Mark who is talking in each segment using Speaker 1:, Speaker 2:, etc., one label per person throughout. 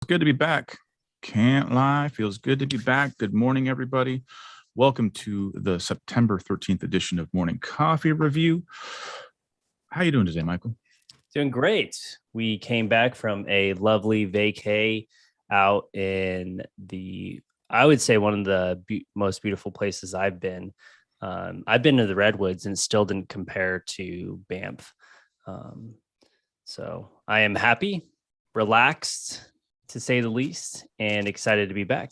Speaker 1: Good to be back. Can't lie. Feels good to be back. Good morning, everybody. Welcome to the September 13th edition of Morning Coffee Review. How you doing today, Michael?
Speaker 2: Doing great. We came back from a lovely vacay out in I would say one of the most beautiful places I've been. I've been to the Redwoods and it still didn't compare to Banff. So I am happy, relaxed, to say the least, and excited to be back.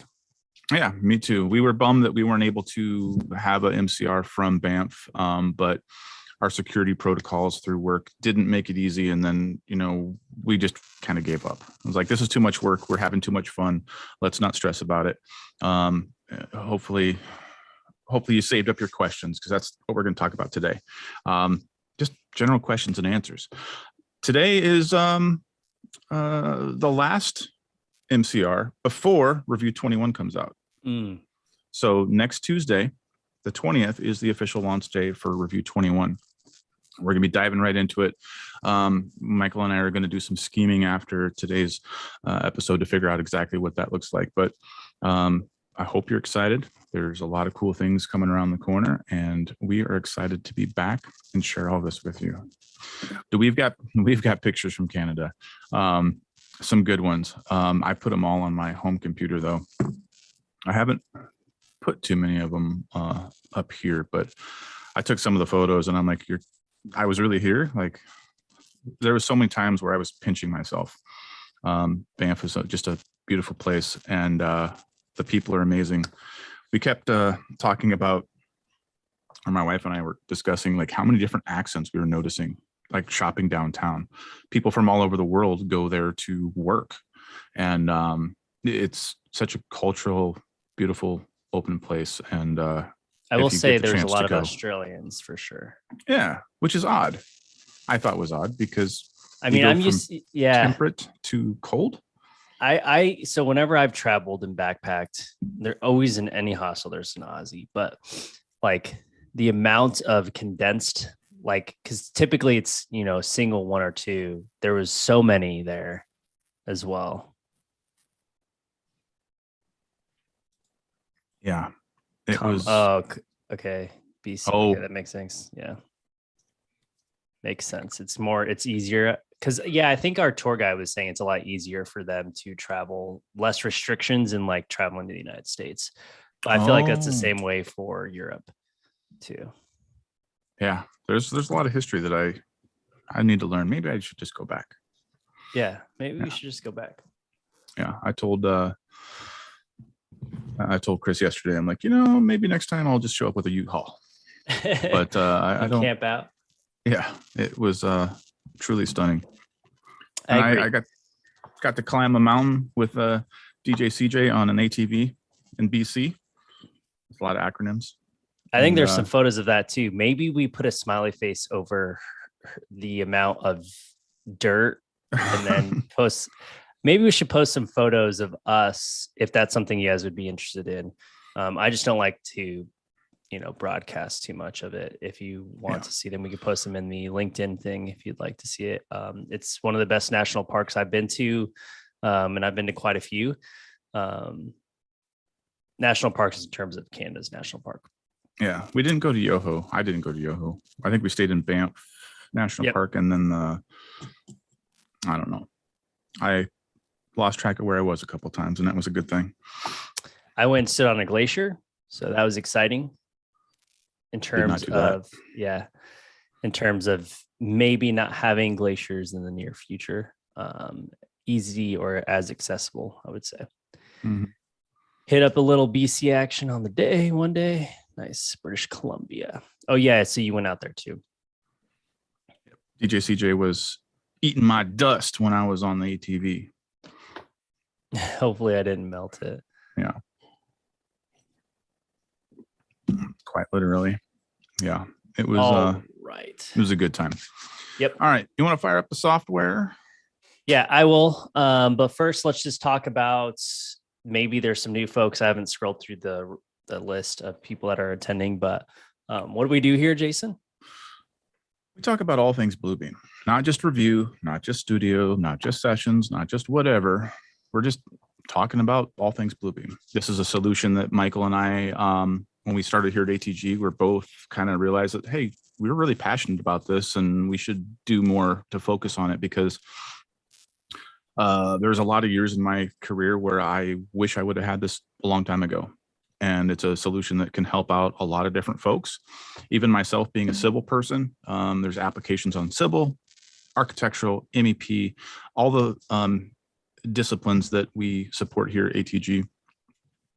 Speaker 1: Yeah, me too. We were bummed that we weren't able to have a MCR from Banff, but our security protocols through work didn't make it easy. And then, we just kind of gave up. I was like, this is too much work. We're having too much fun. Let's not stress about it. Hopefully you saved up your questions, because that's what we're going to talk about today. Just general questions and answers. Today is the last MCR before Review 21 comes out. So next Tuesday, the 20th, is the official launch day for Review 21. We're going to be diving right into it. Michael and I are going to do some scheming after today's episode to figure out exactly what that looks like. But I hope you're excited. There's a lot of cool things coming around the corner, and we are excited to be back and share all this with you. We've got pictures from Canada. Some good ones. I put them all on my home computer, though. I haven't put too many of them up here, but I took some of the photos and I'm like, I was really here. Like, there was so many times where I was pinching myself. Banff is just a beautiful place, and the people are amazing. We kept talking about, or my wife and I were discussing, like, how many different accents we were noticing, like shopping downtown. People from all over the world go there to work. And it's such a cultural, beautiful, open place. And
Speaker 2: I will say there's a lot of Australians for sure.
Speaker 1: Yeah, which is odd. I thought was odd because
Speaker 2: I'm used,
Speaker 1: temperate to cold.
Speaker 2: So whenever I've traveled and backpacked, there always in any hostel there's an Aussie, but like the amount of condensed, like, because typically it's single one or two, there was so many there as well.
Speaker 1: Yeah, it was.
Speaker 2: Oh, okay. BC.
Speaker 1: Oh,
Speaker 2: okay, that makes sense. Yeah, makes sense. It's easier because I think our tour guide was saying it's a lot easier for them to travel, less restrictions in like traveling to the United States. But I feel like that's the same way for Europe too.
Speaker 1: Yeah, there's a lot of history that I need to learn. Maybe I should just go back.
Speaker 2: Yeah, maybe we should just go back.
Speaker 1: Yeah, I told Chris yesterday, I'm like, maybe next time I'll just show up with a U-Haul. But I don't
Speaker 2: camp out.
Speaker 1: Yeah, it was truly stunning. I got to climb a mountain with DJ CJ on an ATV in BC. It's a lot of acronyms.
Speaker 2: I think there's some photos of that too. Maybe we put a smiley face over the amount of dirt and then post. Maybe we should post some photos of us if that's something you guys would be interested in. I just don't like to, broadcast too much of it. If you want to see them, we could post them in the LinkedIn thing if you'd like to see it. It's one of the best national parks I've been to, and I've been to quite a few national parks in terms of Canada's national park.
Speaker 1: Yeah, we didn't go to Yoho. I didn't go to Yoho. I think we stayed in Banff National Park, and then I don't know. I lost track of where I was a couple of times, and that was a good thing.
Speaker 2: I went and stood on a glacier, so that was exciting. In terms of maybe not having glaciers in the near future, easy or as accessible, I would say.
Speaker 1: Mm-hmm.
Speaker 2: Hit up a little BC action on the day one day. Nice. British Columbia. Oh yeah, so you went out there too.
Speaker 1: DJ CJ was eating my dust when I was on the ATV.
Speaker 2: Hopefully I didn't melt it.
Speaker 1: Yeah. Quite literally. Yeah. It was
Speaker 2: right.
Speaker 1: It was a good time.
Speaker 2: Yep.
Speaker 1: All right. You want to fire up the software?
Speaker 2: Yeah, I will. But first, let's just talk about, maybe there's some new folks. I haven't scrolled through the list of people that are attending, but what do we do here, Jason?
Speaker 1: We talk about all things Bluebeam, not just review, not just studio, not just sessions, not just whatever. we're just talking about all things Bluebeam. This is a solution that Michael and I, when we started here at ATG, we're both kind of realized that, hey, we were really passionate about this and we should do more to focus on it, because there's a lot of years in my career where I wish I would have had this a long time ago. And it's a solution that can help out a lot of different folks. Even myself being a civil person, there's applications on civil, architectural, MEP, all the disciplines that we support here at ATG,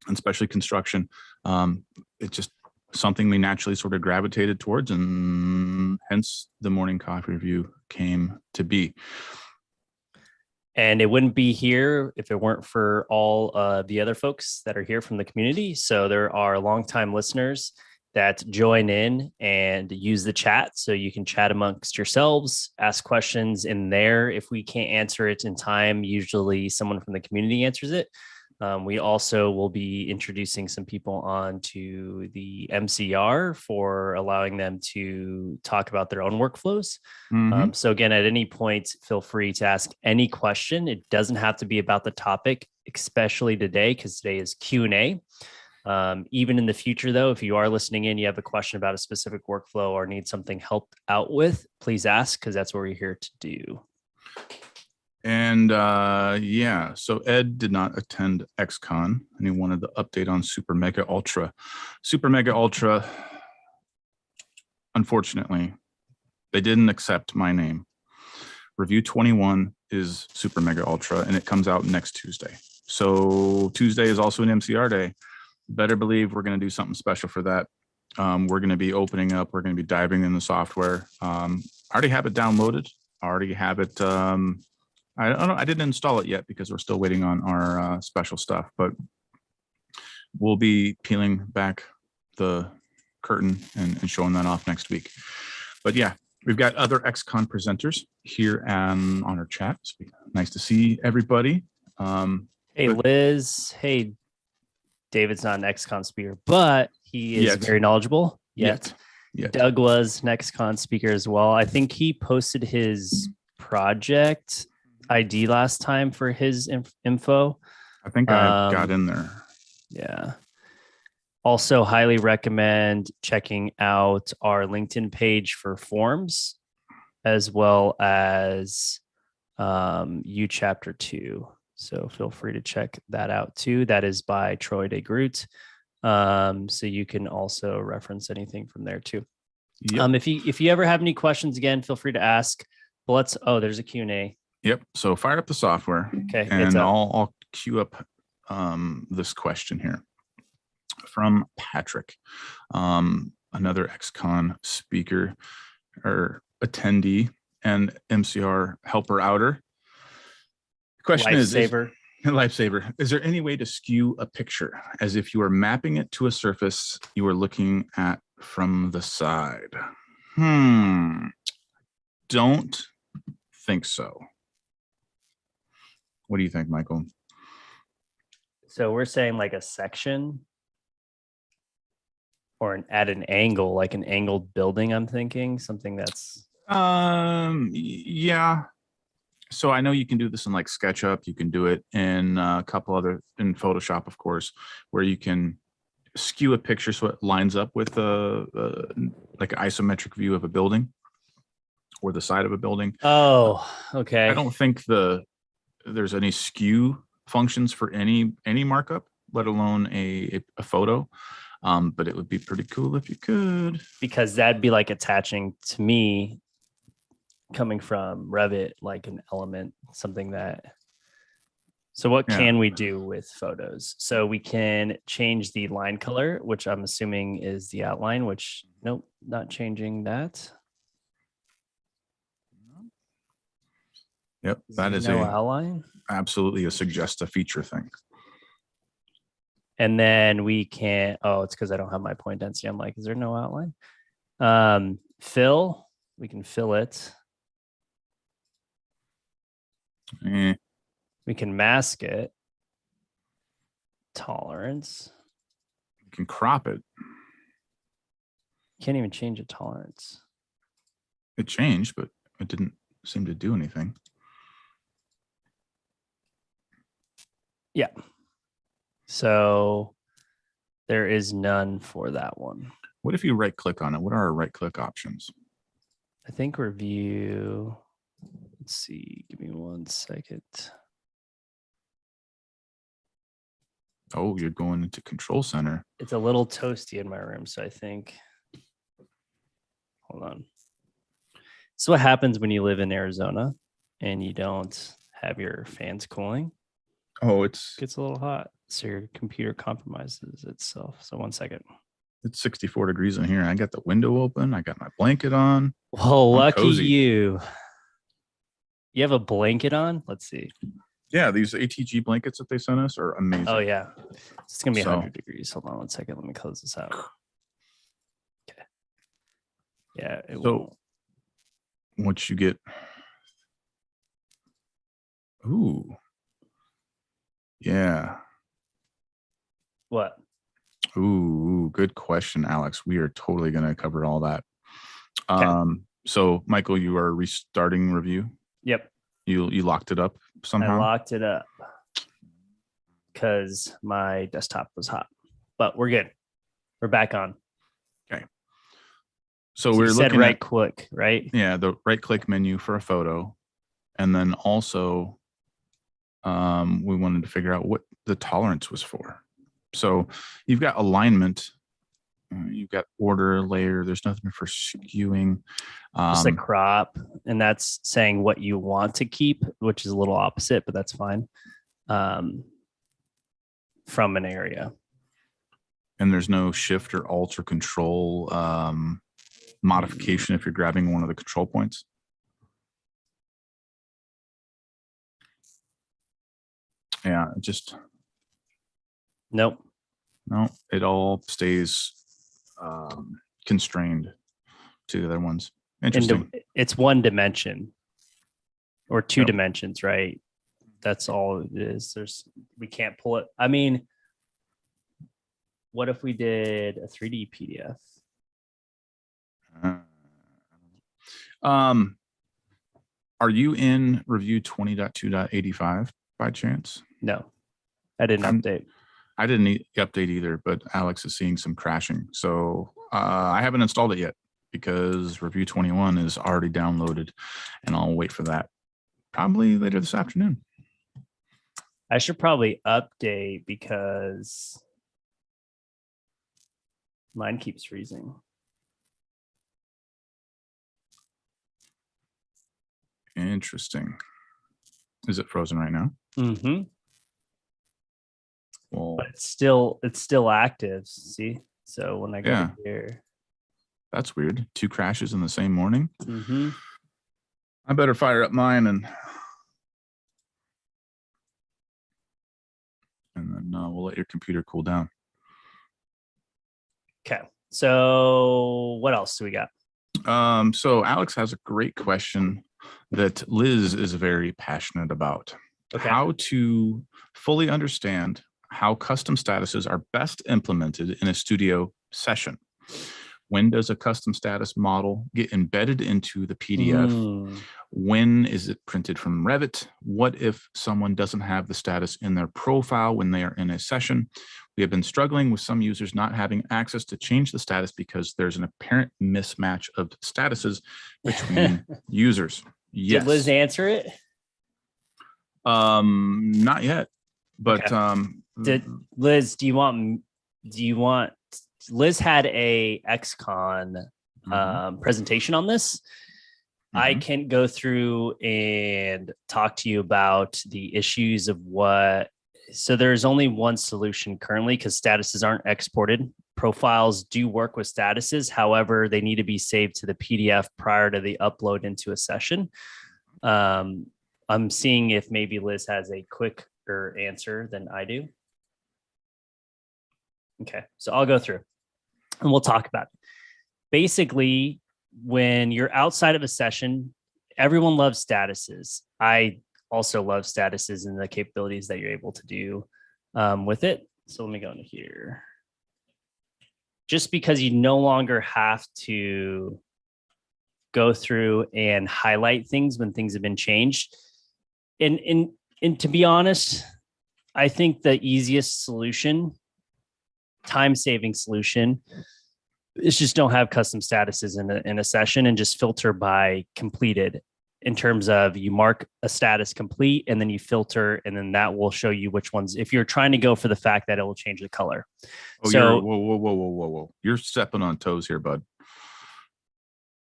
Speaker 1: and especially construction. It's just something we naturally sort of gravitated towards, and hence the morning coffee review came to be.
Speaker 2: And it wouldn't be here if it weren't for all the other folks that are here from the community. So there are longtime listeners that join in and use the chat. So you can chat amongst yourselves, ask questions in there. If we can't answer it in time, usually someone from the community answers it. We also will be introducing some people onto the MCR for allowing them to talk about their own workflows. So again, at any point, feel free to ask any question. It doesn't have to be about the topic, especially today, because today is Q&A. Even in the future, though, if you are listening in, you have a question about a specific workflow or need something helped out with, please ask, because that's what we're here to do.
Speaker 1: And yeah, so Ed did not attend XCon, and he wanted the update on Super Mega Ultra. Super Mega Ultra, unfortunately, they didn't accept my name. Review 21 is Super Mega Ultra, and it comes out next Tuesday. So Tuesday is also an MCR day. Better believe we're going to do something special for that. We're going to be opening up. We're going to be diving in the software. I already have it downloaded. I already have it. I don't know. I didn't install it yet because we're still waiting on our special stuff, but we'll be peeling back the curtain and showing that off next week. But yeah, we've got other XCon presenters here on our chat. It's nice to see everybody.
Speaker 2: Hey, Liz. Hey, David's not an XCon speaker, but he is very knowledgeable. Yet. Doug was an XCon speaker as well. I think he posted his project ID last time for his info.
Speaker 1: I think I got in there.
Speaker 2: Yeah. Also highly recommend checking out our LinkedIn page for forms, as well as U Chapter 2. So feel free to check that out too. That is by Troy de Groot. So you can also reference anything from there too. Yep. If you ever have any questions, again, feel free to ask. But there's a Q&A.
Speaker 1: Yep. So fire up the software.
Speaker 2: Okay.
Speaker 1: And I'll queue up this question here from Patrick, another XCon speaker or attendee and MCR helper outer. The question Lifesaver. Is there any way to skew a picture as if you are mapping it to a surface you are looking at from the side? Don't think so. What do you think, Michael?
Speaker 2: So we're saying like a section or at an angle, like an angled building. I'm thinking something that's
Speaker 1: yeah. So I know you can do this in like SketchUp. You can do it in a couple other, in Photoshop, of course, where you can skew a picture so it lines up with like an isometric view of a building or the side of a building.
Speaker 2: Oh, okay.
Speaker 1: I don't think there's any skew functions for any markup, let alone a photo. But it would be pretty cool if you could.
Speaker 2: Because that'd be like attaching to me coming from Revit, like an element, something that. So what can we do with photos? So we can change the line color, which I'm assuming is the outline, which nope, not changing that.
Speaker 1: Yep, that is
Speaker 2: no outline.
Speaker 1: Absolutely a suggest a feature thing.
Speaker 2: And then we can, it's because I don't have my point density. I'm like, is there no outline? Fill, we can fill it. We can mask it. Tolerance.
Speaker 1: You can crop it.
Speaker 2: Can't even change a tolerance.
Speaker 1: It changed, but it didn't seem to do anything.
Speaker 2: Yeah. So there is none for that one.
Speaker 1: What if you right click on it? What are our right click options?
Speaker 2: I think review. Let's see. Give me 1 second.
Speaker 1: Oh, you're going into Control Center.
Speaker 2: It's a little toasty in my room, so I think. Hold on. So what happens when you live in Arizona and you don't have your fans cooling?
Speaker 1: Oh,
Speaker 2: It gets a little hot. So your computer compromises itself. So 1 second.
Speaker 1: It's 64 degrees in here. I got the window open. I got my blanket on.
Speaker 2: Well,
Speaker 1: I'm
Speaker 2: lucky
Speaker 1: cozy.
Speaker 2: you. You have a blanket on? Let's see.
Speaker 1: Yeah, these ATG blankets that they sent us are amazing.
Speaker 2: Oh, yeah. It's going to be 100 degrees. Hold on 1 second. Let me close this out. Okay. Yeah.
Speaker 1: What you get? Ooh. Yeah.
Speaker 2: What?
Speaker 1: Ooh, good question, Alex. We are totally going to cover all that.
Speaker 2: Okay.
Speaker 1: So Michael, you are restarting review.
Speaker 2: Yep.
Speaker 1: You locked it up somehow.
Speaker 2: I locked it up because my desktop was hot, but we're good. We're back on.
Speaker 1: Okay. So
Speaker 2: you
Speaker 1: we're
Speaker 2: said
Speaker 1: looking
Speaker 2: right click, right?
Speaker 1: Yeah, the right click menu for a photo. And then also we wanted to figure out what the tolerance was for. So you've got alignment, you've got order layer. There's nothing for skewing.
Speaker 2: Just a crop, and that's saying what you want to keep, which is a little opposite, but that's fine. From an area.
Speaker 1: And there's no shift or alt or control modification if you're grabbing one of the control points. Yeah, just
Speaker 2: nope.
Speaker 1: No, it all stays constrained to the other ones. Interesting.
Speaker 2: It's one dimension or two dimensions, right? That's all it is. We can't pull it. I mean, what if we did a 3D PDF?
Speaker 1: Are you in review 20.2.85 by chance?
Speaker 2: No, I didn't update.
Speaker 1: I didn't update either, but Alex is seeing some crashing. So I haven't installed it yet because review 21 is already downloaded, and I'll wait for that probably later this afternoon.
Speaker 2: I should probably update because mine keeps freezing.
Speaker 1: Interesting. Is it frozen right now?
Speaker 2: Mm-hmm.
Speaker 1: Well,
Speaker 2: but it's still active. See, so when I go to here,
Speaker 1: that's weird. 2 crashes in the same morning.
Speaker 2: Mm-hmm.
Speaker 1: I better fire up mine and then we'll let your computer cool down.
Speaker 2: Okay. So what else do we got?
Speaker 1: So Alex has a great question that Liz is very passionate about. Okay. How to fully understand how custom statuses are best implemented in a studio session. When does a custom status model get embedded into the PDF? When is it printed from Revit? What if someone doesn't have the status in their profile when they are in a session? We have been struggling with some users not having access to change the status because there's an apparent mismatch of statuses between users. Yes.
Speaker 2: Did Liz answer it?
Speaker 1: Not yet, but
Speaker 2: did Liz, do you want Liz had a XCon presentation on this. I can go through and talk to you about the issues of so there's only one solution currently because statuses aren't exported. Profiles do work with statuses. However, they need to be saved to the PDF prior to the upload into a session. I'm seeing if maybe Liz has a quicker answer than I do. Okay, so I'll go through and we'll talk about it. Basically, when you're outside of a session, everyone loves statuses. I also love statuses and the capabilities that you're able to do with it. So let me go into here. Just because you no longer have to go through and highlight things when things have been changed. And to be honest, I think the easiest solution, time-saving solution, is just don't have custom statuses in a session and just filter by completed, in terms of you mark a status complete and then you filter, and then that will show you which ones, if you're trying to go for the fact that it will change the color.
Speaker 1: Oh, so whoa. You're stepping on toes here, bud.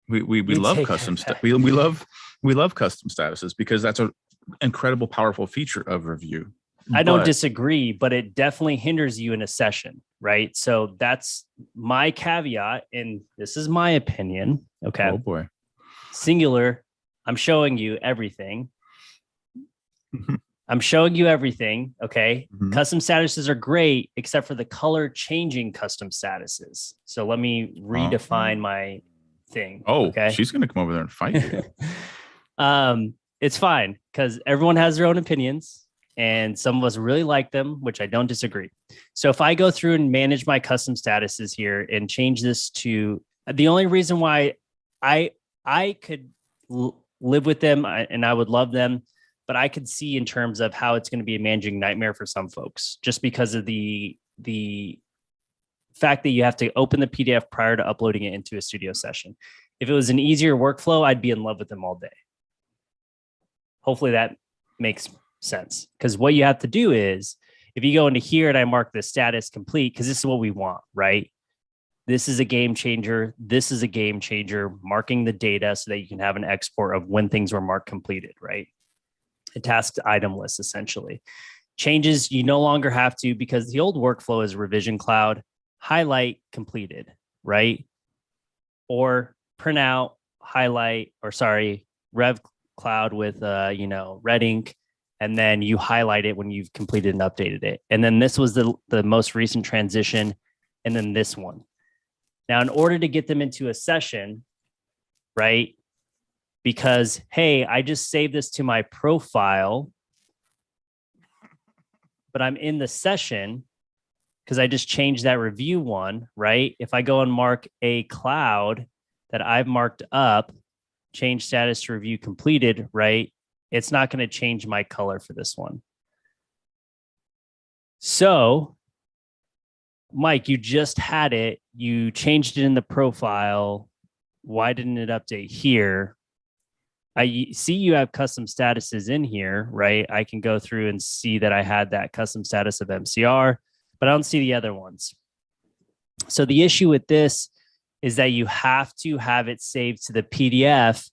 Speaker 1: We love custom stuff. We love custom statuses because that's an incredible, powerful feature of Revu.
Speaker 2: I don't disagree, but it definitely hinders you in a session, right? So that's my caveat, and this is my opinion. Okay.
Speaker 1: Oh boy.
Speaker 2: Singular. I'm showing you everything. I'm showing you everything. Okay. Mm-hmm. Custom statuses are great, except for the color changing custom statuses. So let me redefine my thing.
Speaker 1: Oh,
Speaker 2: okay.
Speaker 1: She's going to come over there and fight you.
Speaker 2: It's fine because everyone has their own opinions and some of us really like them, which I don't disagree. So if I go through and manage my custom statuses here and change this to, the only reason why I could live with them and I would love them, but I could see in terms of how it's going to be a managing nightmare for some folks, just because of the fact that you have to open the PDF prior to uploading it into a studio session. If it was an easier workflow, I'd be in love with them all day. Hopefully that makes sense, because what you have to do is, if you go into here and I mark the status complete, because this is what we want, right? This is a game changer. This is a game changer, marking the data so that you can have an export of when things were marked completed, right? A tasked item list, essentially. Changes you no longer have to, because the old workflow is revision cloud, highlight completed, right? Or print out, highlight, Rev cloud with, red ink, and then you highlight it when you've completed and updated it. And then this was the most recent transition, and then this one. Now, in order to get them into a session, right? Because, hey, I just saved this to my profile, but I'm in the session because I just changed that review one, right? If I go and mark a cloud that I've marked up, change status to review completed, right? It's not going to change my color for this one. So, Mike, you just had it. You changed it in the profile. Why didn't it update here? I see you have custom statuses in here, right? I can go through and see that I had that custom status of MCR, but I don't see the other ones. So the issue with this is that you have to have it saved to the PDF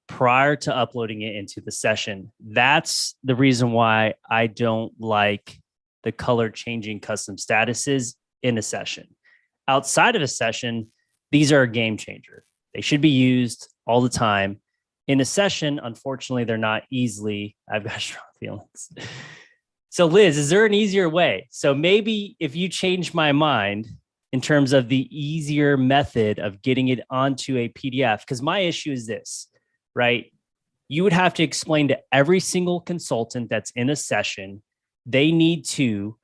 Speaker 2: prior to uploading it into the session. That's the reason why I don't like the color changing custom statuses in a session. Outside of a session, these are a game changer. They should be used all the time. In a session, unfortunately, they're not easily. I've got strong feelings. So Liz, is there an easier way? So maybe if you change my mind in terms of the easier method of getting it onto a PDF, because my issue is this, right? You would have to explain to every single consultant that's in a session, they need to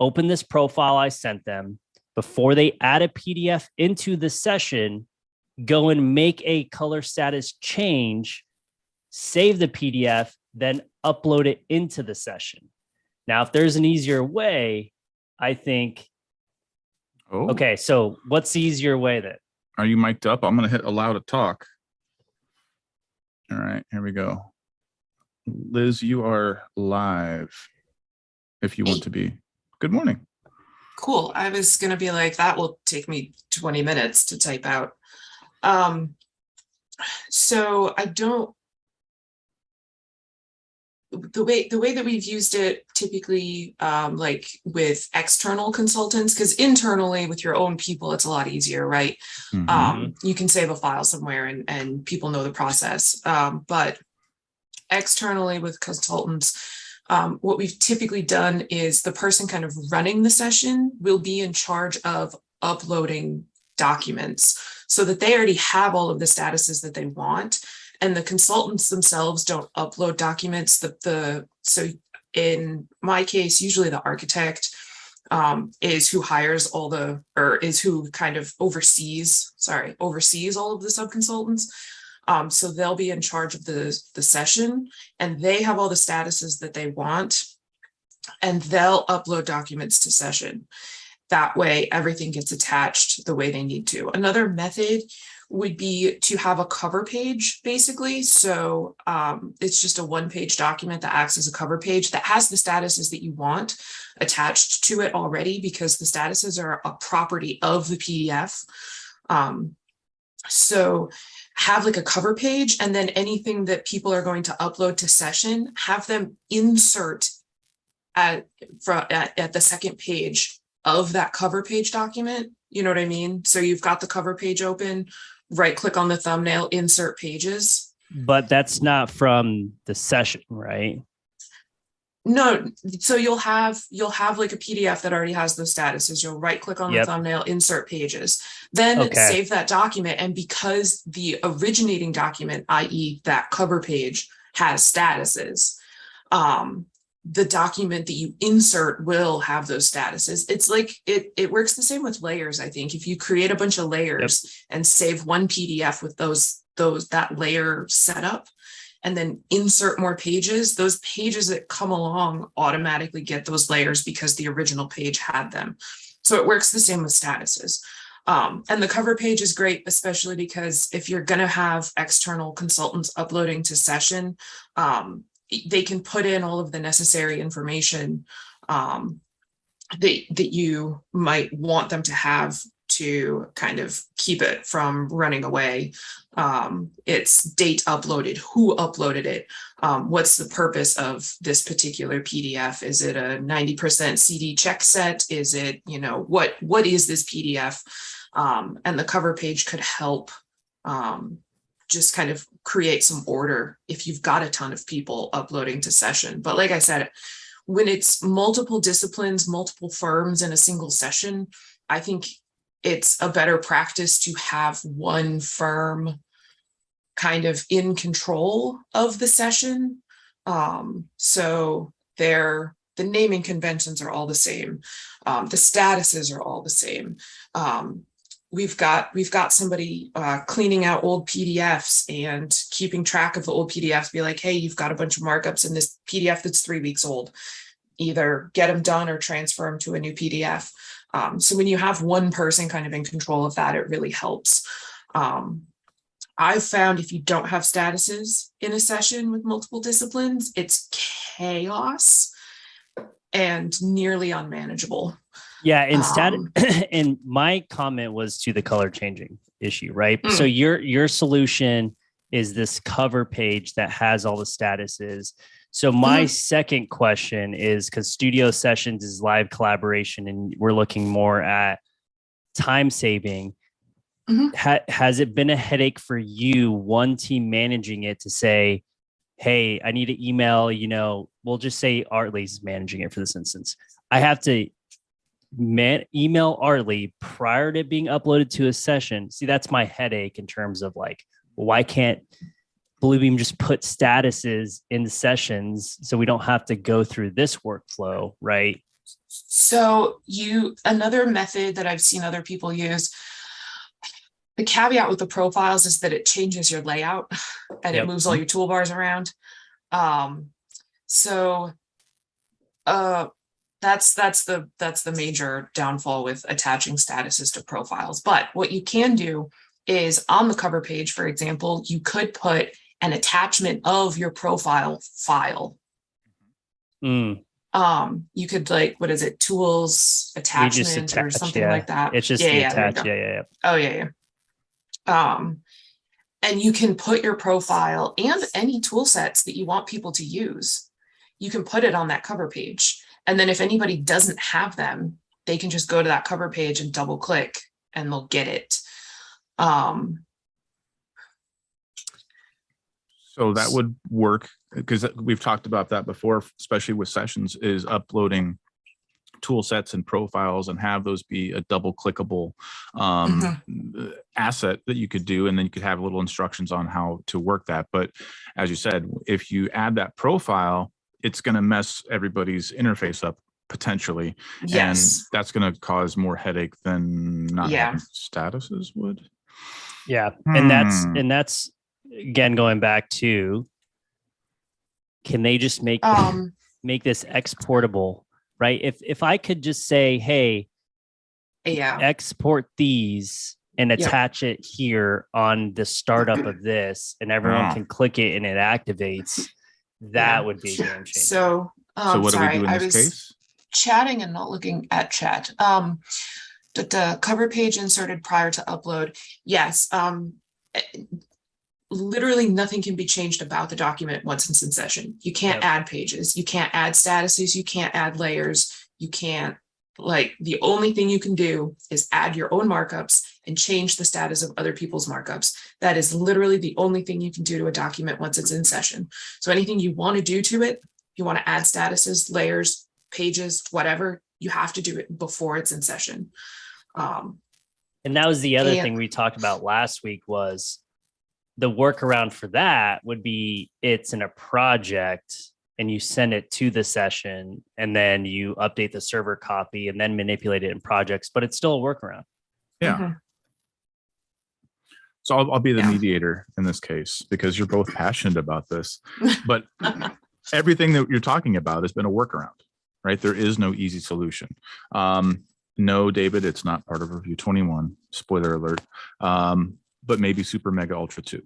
Speaker 2: open this profile I sent them before they add a PDF into the session, go and make a color status change, save the PDF, then upload it into the session. Now, if there's an easier way, I think, okay, so what's the easier way then?
Speaker 1: Are you mic'd up? I'm going to hit allow to talk. All right, here we go. Liz, you are live if you want to be. Good morning.
Speaker 3: Cool. I was going to be like, that will take me 20 minutes to type out. So I don't, the way that we've used it typically, like with external consultants, because internally with your own people, it's a lot easier, right? Mm-hmm. You can save a file somewhere and people know the process. But externally with consultants, what we've typically done is the person kind of running the session will be in charge of uploading documents so that they already have all of the statuses that they want. And the consultants themselves don't upload documents. So in my case, usually the architect is who hires is who kind of oversees all of the sub-consultants. So they'll be in charge of the session, and they have all the statuses that they want. and they'll upload documents to session. That way, everything gets attached the way they need to. Another method would be to have a cover page, basically. So it's just a one-page document that acts as a cover page that has the statuses that you want attached to it already, because the statuses are a property of the PDF. So have like a cover page, and then anything that people are going to upload to session, have them insert at the second page of that cover page document. You know what I mean? So you've got the cover page open, right click on the thumbnail, insert pages.
Speaker 2: But that's not from the session, right?
Speaker 3: No, so you'll have like a PDF that already has those statuses. You'll right click on the thumbnail, insert pages, then save that document. And because the originating document, i.e. that cover page, has statuses, the document that you insert will have those statuses. It's like it works the same with layers. I think if you create a bunch of layers and save one PDF with that layer setup, and then insert more pages, those pages that come along automatically get those layers because the original page had them. So it works the same with statuses. And the cover page is great, especially because if you're going to have external consultants uploading to session, they can put in all of the necessary information that you might want them to have to kind of keep it from running away. It's date uploaded, who uploaded it, what's the purpose of this particular PDF? Is it a 90% CD check set? Is it, what is this PDF? And the cover page could help just kind of create some order if you've got a ton of people uploading to session. But like I said, when it's multiple disciplines, multiple firms in a single session, I think it's a better practice to have one firm kind of in control of the session. So the naming conventions are all the same. The statuses are all the same. We've got somebody cleaning out old PDFs and keeping track of the old PDFs, be like, hey, you've got a bunch of markups in this PDF that's 3 weeks old. Either get them done or transfer them to a new PDF. So when you have one person kind of in control of that, it really helps. I've found if you don't have statuses in a session with multiple disciplines, it's chaos and nearly unmanageable.
Speaker 2: Yeah, and my comment was to the color changing issue, right? So your solution is this cover page that has all the statuses. So my second question is, because Studio Sessions is live collaboration and we're looking more at time saving, has it been a headache for you, one team managing it, to say, hey, I need to email, we'll just say Artley's managing it for this instance. I have to email Artley prior to being uploaded to a session. See, that's my headache in terms of like, why can't Bluebeam just put statuses in the sessions so we don't have to go through this workflow, right?
Speaker 3: So another method that I've seen other people use, the caveat with the profiles is that it changes your layout and it moves all your toolbars around. That's the major downfall with attaching statuses to profiles. But what you can do is on the cover page, for example, you could put an attachment of your profile file. You could what is it? Tools attachment or something like that.
Speaker 2: It's just the attach. Yeah.
Speaker 3: Oh yeah. And you can put your profile and any tool sets that you want people to use. You can put it on that cover page. And then if anybody doesn't have them, they can just go to that cover page and double click and they'll get it.
Speaker 1: So that would work, because we've talked about that before, especially with sessions, is uploading tool sets and profiles and have those be a double clickable asset that you could do. And then you could have little instructions on how to work that. But as you said, if you add that profile, it's going to mess everybody's interface up potentially.
Speaker 3: Yes.
Speaker 1: And that's going to cause more headache than not having statuses would.
Speaker 2: Yeah. And that's again, going back to, can they just make make this exportable, right? If I could just say, hey, export these and attach it here on the startup of this, and everyone can click it and it activates, that would be a game changer.
Speaker 3: So
Speaker 1: what do we do in this case?
Speaker 3: Chatting and not looking at chat. The cover page inserted prior to upload. Yes. Literally nothing can be changed about the document once it's in session. You can't add pages. You can't add statuses. You can't add layers. You can't, like, the only thing you can do is add your own markups and change the status of other people's markups. That is literally the only thing you can do to a document once it's in session. So anything you want to do to it, you want to add statuses, layers, pages, whatever, you have to do it before it's in session.
Speaker 2: And that was the other thing we talked about last week, was the workaround for that would be it's in a project and you send it to the session and then you update the server copy and then manipulate it in projects, but it's still a workaround.
Speaker 1: Yeah. So I'll be the mediator in this case, because you're both passionate about this, but everything that you're talking about has been a workaround, right? There is no easy solution. No, David, it's not part of Review 21, spoiler alert, but maybe Super Mega Ultra 2.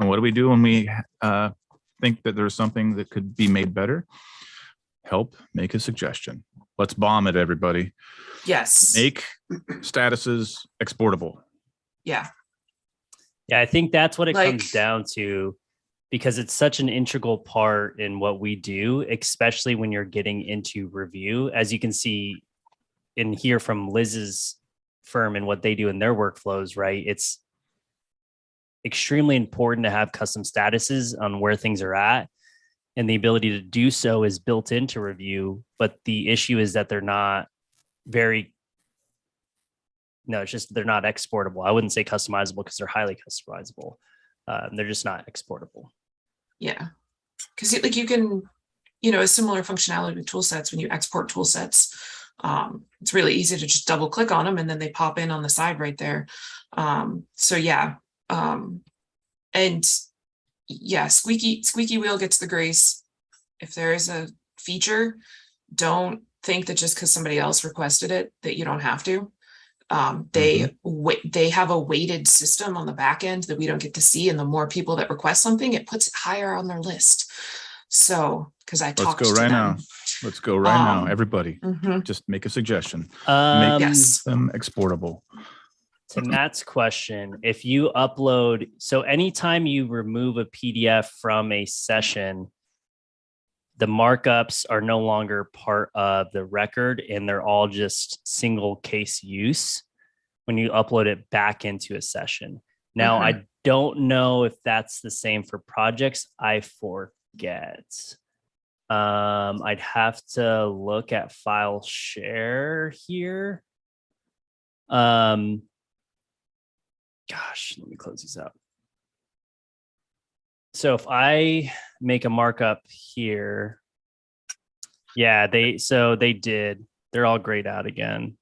Speaker 1: And what do we do when we think that there's something that could be made better? Help make a suggestion. Let's bomb it, everybody.
Speaker 3: Yes.
Speaker 1: Make statuses exportable.
Speaker 3: Yeah.
Speaker 2: Yeah, I think that's what it comes down to, because it's such an integral part in what we do, especially when you're getting into review. As you can see and hear from Liz's firm and what they do in their workflows, right? It's extremely important to have custom statuses on where things are at. And the ability to do so is built into review. But the issue is that they're not they're not exportable. I wouldn't say customizable, because they're highly customizable. They're just not exportable.
Speaker 3: Yeah. Because like you can, a similar functionality with tool sets. When you export tool sets, it's really easy to just double click on them and then they pop in on the side right there. So yeah. And yeah, squeaky wheel gets the grace. If there is a feature, don't think that just because somebody else requested it that you don't have to. They have a weighted system on the back end that we don't get to see, and the more people that request something, it puts it higher on their list. So because I talked to them.
Speaker 1: Let's go right now, everybody. Just make a suggestion. Make them exportable.
Speaker 2: To Matt's question, if you upload, so anytime you remove a PDF from a session, the markups are no longer part of the record, and they're all just single case use when you upload it back into a session. Now, I don't know if that's the same for projects. I forget. I'd have to look at file share here. Gosh, let me close these out. So if I make a markup here, yeah, they did. They're all grayed out again.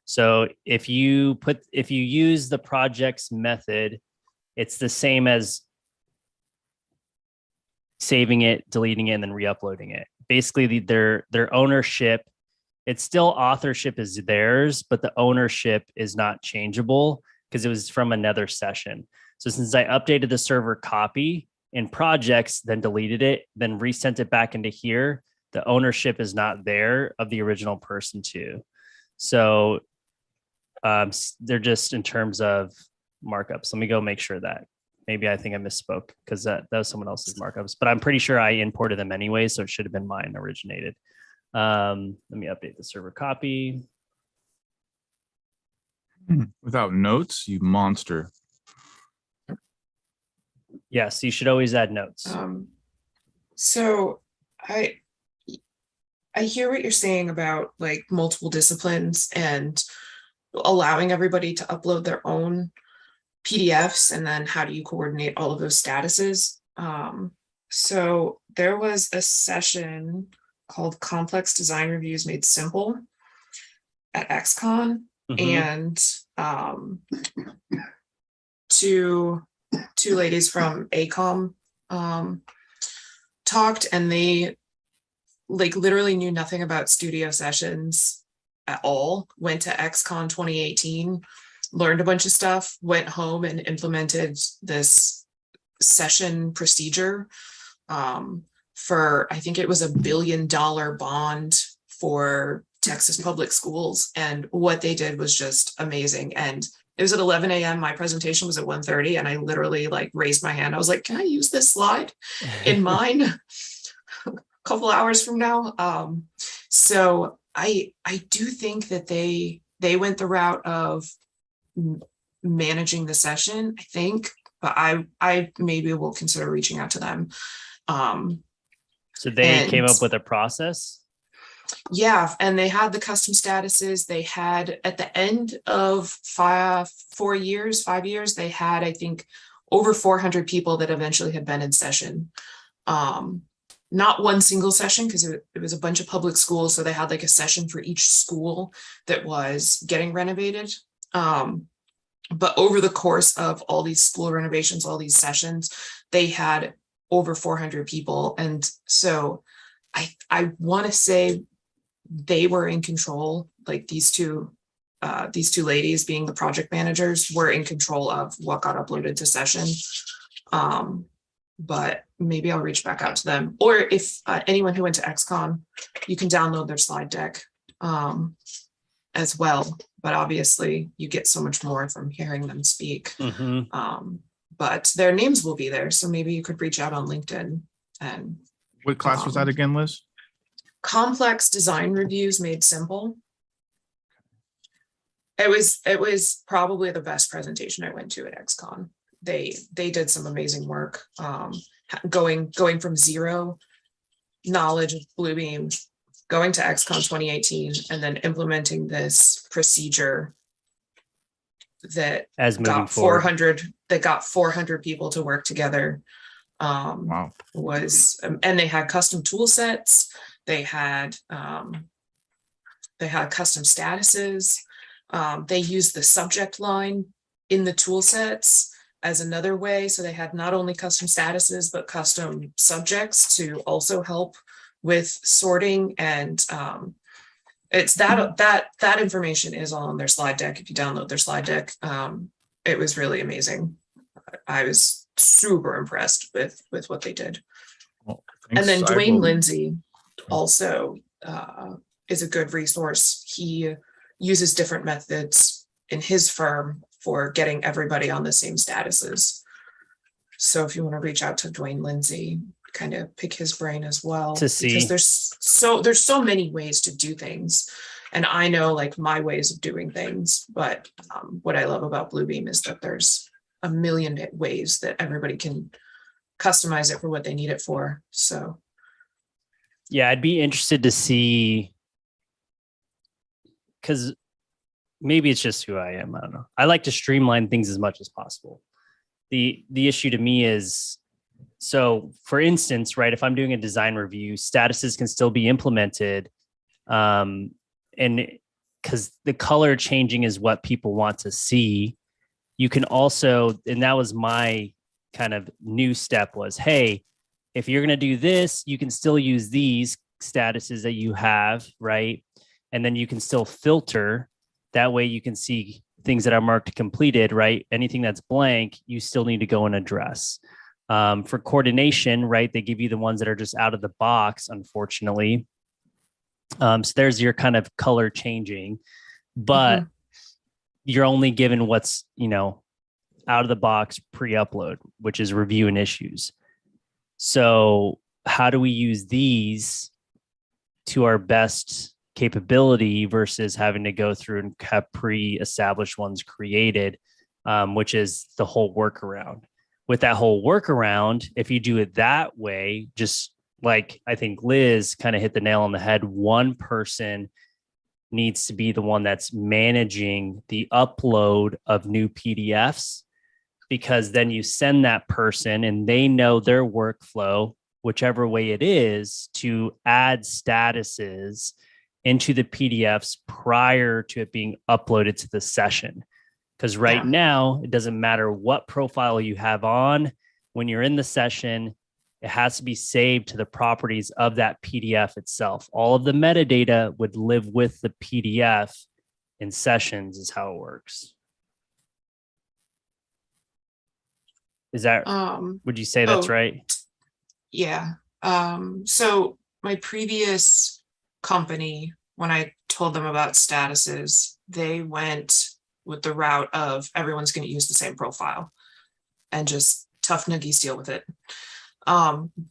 Speaker 2: So if you use the projects method, it's the same as saving it, deleting it, and then re-uploading it. Basically, their ownership, it's still authorship is theirs, but the ownership is not changeable because it was from another session. So since I updated the server copy in projects, then deleted it, then resent it back into here, the ownership is not there of the original person too. So they're just in terms of markups. Let me go make sure that. Maybe I think I misspoke because that was someone else's markups, but I'm pretty sure I imported them anyway, so it should have been mine originated. Let me update the server copy.
Speaker 1: Without notes, you monster.
Speaker 2: Yes, you should always add notes.
Speaker 3: So I hear what you're saying about like multiple disciplines and allowing everybody to upload their own PDFs, and then how do you coordinate all of those statuses? So there was a session called Complex Design Reviews Made Simple at XCon, and two ladies from ACOM talked, and they like literally knew nothing about studio sessions at all, went to XCon 2018, learned a bunch of stuff, went home and implemented this session procedure for, I think it was $1 billion bond for Texas public schools. And what they did was just amazing. And it was at 11 a.m. My presentation was at 1:30, and I literally like raised my hand. I was like, can I use this slide in mine a couple hours from now? So I do think that they went the route of managing the session, I think, but I maybe will consider reaching out to them.
Speaker 2: So they came up with a process?
Speaker 3: Yeah, and they had the custom statuses. They had, at the end of 5 years, they had, I think, over 400 people that eventually had been in session. Not one single session, because it was a bunch of public schools, so they had like a session for each school that was getting renovated. But over the course of all these school renovations, all these sessions, they had over 400 people. And so I want to say they were in control, like these two ladies being the project managers were in control of what got uploaded to session. But maybe I'll reach back out to them, or if anyone who went to XCon, you can download their slide deck as well. But obviously you get so much more from hearing them speak. But their names will be there. So maybe you could reach out on LinkedIn. And
Speaker 1: what class was that again, Liz?
Speaker 3: Complex design reviews made simple. It was probably the best presentation I went to at XCon. They did some amazing work, going from zero knowledge of Bluebeam, going to XCon 2018, and then implementing this procedure that got 400 people to work together.
Speaker 1: Wow.
Speaker 3: And they had custom tool sets. They had custom statuses. They used the subject line in the tool sets as another way. So they had not only custom statuses, but custom subjects to also help with sorting. And it's that information is all on their slide deck. If you download their slide deck, it was really amazing. I was super impressed with what they did.
Speaker 1: Well,
Speaker 3: and then Dwayne Lindsay also is a good resource. He uses different methods in his firm for getting everybody on the same statuses. So if you want to reach out to Dwayne Lindsay, kind of pick his brain as well,
Speaker 2: to see,
Speaker 3: because there's so many ways to do things. And I know like my ways of doing things, but what I love about Bluebeam is that there's a million ways that everybody can customize it for what they need it for. So
Speaker 2: yeah, I'd be interested to see, because maybe it's just who I am. I don't know. I like to streamline things as much as possible. The issue to me is, so for instance, right, if I'm doing a design review, statuses can still be implemented. And because the color changing is what people want to see. You can also, and that was my kind of new step was, hey, if you're going to do this, you can still use these statuses that you have, right? And then you can still filter. That way you can see things that are marked completed, right? Anything that's blank, you still need to go and address. For coordination, right? They give you the ones that are just out of the box, unfortunately. So there's your kind of color changing, but you're only given what's, out of the box pre-upload, which is review and issues. So how do we use these to our best capability versus having to go through and have pre-established ones created, which is the whole workaround. With that whole workaround, if you do it that way, just like I think Liz kind of hit the nail on the head, one person needs to be the one that's managing the upload of new PDFs, because then you send that person and they know their workflow, whichever way it is, to add statuses into the PDFs prior to it being uploaded to the session. Because now, it doesn't matter what profile you have on when you're in the session, it has to be saved to the properties of that PDF itself. All of the metadata would live with the PDF in sessions is how it works. Is that, would you say that's right?
Speaker 3: Yeah. So my previous company, when I told them about statuses, they went with the route of everyone's going to use the same profile and just tough noogies deal with it.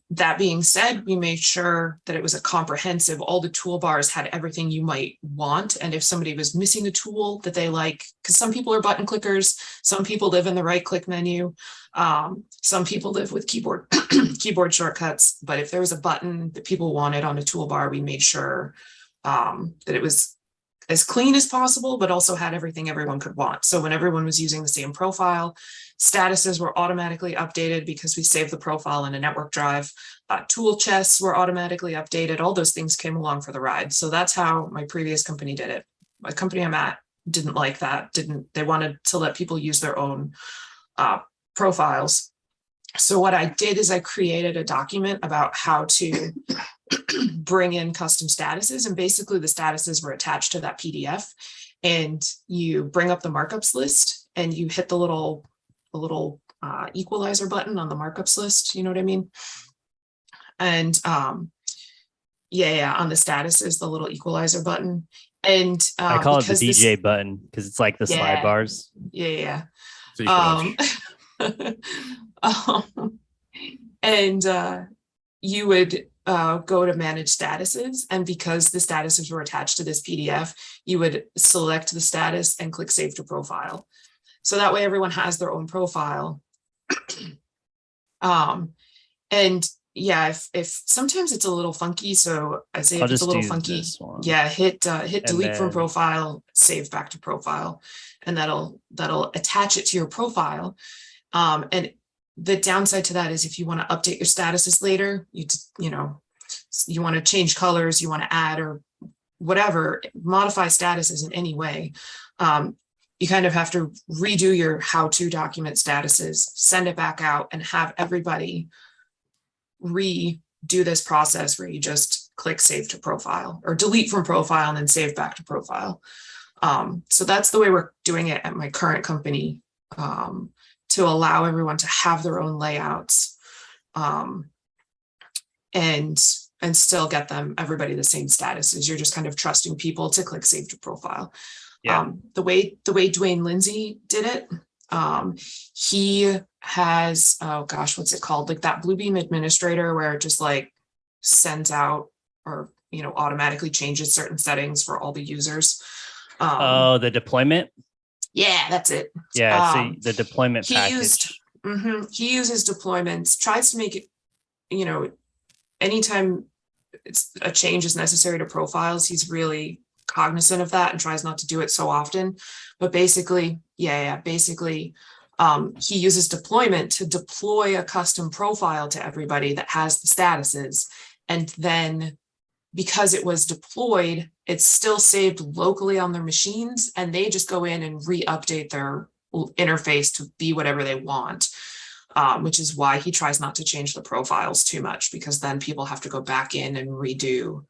Speaker 3: That being said, we made sure that it was a comprehensive, all the toolbars had everything you might want. And if somebody was missing a tool that they like, because some people are button clickers, some people live in the right click menu, some people live with keyboard shortcuts. But if there was a button that people wanted on a toolbar, we made sure that it was as clean as possible, but also had everything everyone could want. So when everyone was using the same profile, statuses were automatically updated because we saved the profile in a network drive. Tool chests were automatically updated. All those things came along for the ride. So that's how my previous company did it. My company I'm at didn't like that. They wanted to let people use their own profiles. So what I did is I created a document about how to bring in custom statuses, and basically the statuses were attached to that PDF, and you bring up the markups list and you hit the little equalizer button on the markups list. You know what I mean? And on the statuses, the little equalizer button. And
Speaker 2: I call it the DJ button because it's like the slide bars.
Speaker 3: Yeah.
Speaker 1: So you can
Speaker 3: and you would go to manage statuses, and because the statuses were attached to this PDF, you would select the status and click save to profile. So that way everyone has their own profile. And yeah, if sometimes it's a little funky, so I say if it's a little funky, hit delete from profile, save back to profile, and that'll attach it to your profile. And the downside to that is if you want to update your statuses later, you want to change colors, you want to add or whatever, modify statuses in any way, you kind of have to redo your how-to document statuses, send it back out, and have everybody redo this process where you just click save to profile or delete from profile and then save back to profile. So that's the way we're doing it at my current company, to allow everyone to have their own layouts, and still get everybody the same statuses. You're just kind of trusting people to click save to profile.
Speaker 2: Yeah.
Speaker 3: The way Dwayne Lindsay did it, he has, what's it called? Like that Bluebeam administrator where it just like sends out or, automatically changes certain settings for all the users.
Speaker 2: The deployment.
Speaker 3: Yeah, that's it.
Speaker 2: Yeah. So the deployment package.
Speaker 3: He uses deployments, tries to make it, anytime a change is necessary to profiles, he's really cognizant of that and tries not to do it so often. But basically, he uses deployment to deploy a custom profile to everybody that has the statuses. And then because it was deployed, it's still saved locally on their machines, and they just go in and re-update their interface to be whatever they want. Which is why he tries not to change the profiles too much, because then people have to go back in and redo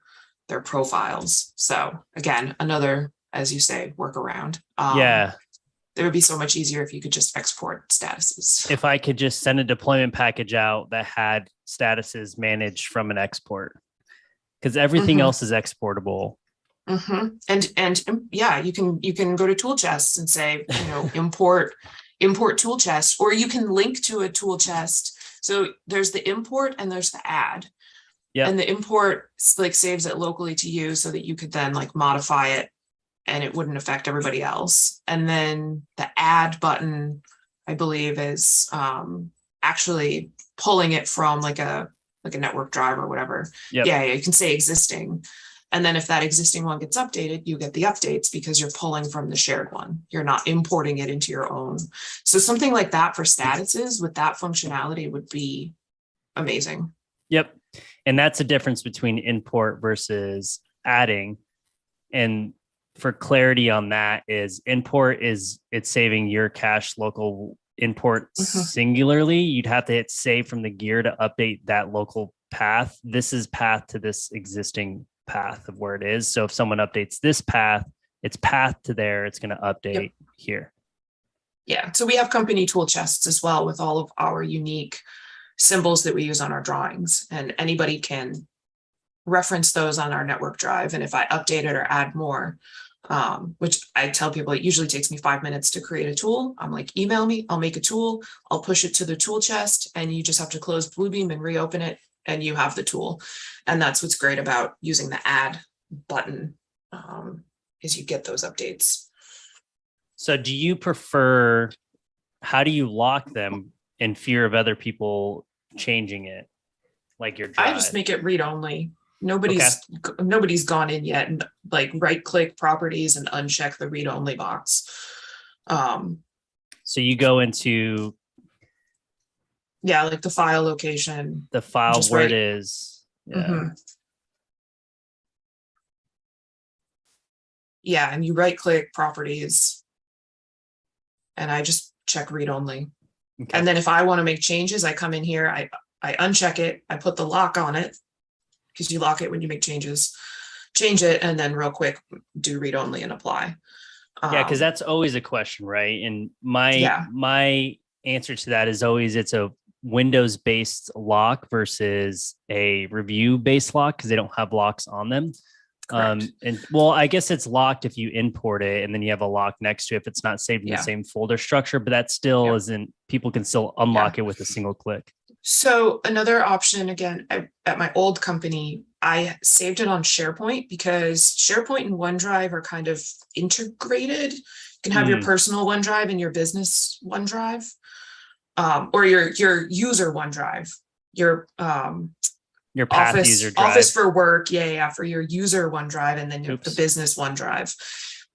Speaker 3: their profiles. So again, another, as you say, workaround. It would be so much easier if you could just export statuses.
Speaker 2: If I could just send a deployment package out that had statuses managed from an export, because everything else is exportable.
Speaker 3: And yeah, you can go to tool chests and say, import tool chest, or you can link to a tool chest. So there's the import and there's the add. Yeah. And the import like saves it locally to you so that you could then like modify it and it wouldn't affect everybody else. And then the add button, I believe, is actually pulling it from like a network drive or whatever. Yep. Yeah, you can say existing. And then if that existing one gets updated, you get the updates because you're pulling from the shared one. You're not importing it into your own. So something like that for statuses with that functionality would be amazing.
Speaker 2: Yep. And that's a difference between import versus adding. And for clarity on that is import it's saving your cache local import singularly, you'd have to hit save from the gear to update that local path. This is path to this existing path of where it is. So if someone updates this path, its path to there, it's going to update here.
Speaker 3: Yeah. So we have company tool chests as well with all of our unique symbols that we use on our drawings, and anybody can reference those on our network drive. And if I update it or add more, which I tell people, it usually takes me 5 minutes to create a tool. I'm like, email me, I'll make a tool, I'll push it to the tool chest, and you just have to close Bluebeam and reopen it, and you have the tool. And that's what's great about using the add button, is you get those updates.
Speaker 2: So do you prefer, how do you lock them in fear of other people changing it? Like your drive?
Speaker 3: I just make it read only. Nobody's gone in yet and like right click properties and uncheck the read only box.
Speaker 2: So you go into
Speaker 3: like the file location,
Speaker 2: the file where it is.
Speaker 3: And you right click properties, and I just check read only. And then if I want to make changes, I come in here, I uncheck it, I put the lock on it, because you lock it when you make changes, change it, and then real quick do read only and apply.
Speaker 2: Because that's always a question, right? And my answer to that is always it's a Windows based lock versus a Revu based lock, because they don't have locks on them. And well, I guess it's locked if you import it, and then you have a lock next to it if it's not saved in the same folder structure, but that still isn't, people can still unlock it with a single click.
Speaker 3: So another option, again, at my old company, I saved it on SharePoint, because SharePoint and OneDrive are kind of integrated. You can have your personal OneDrive and your business OneDrive, or your user OneDrive, your path office,
Speaker 2: user drive.
Speaker 3: Office for work, for your user OneDrive, and then the business OneDrive.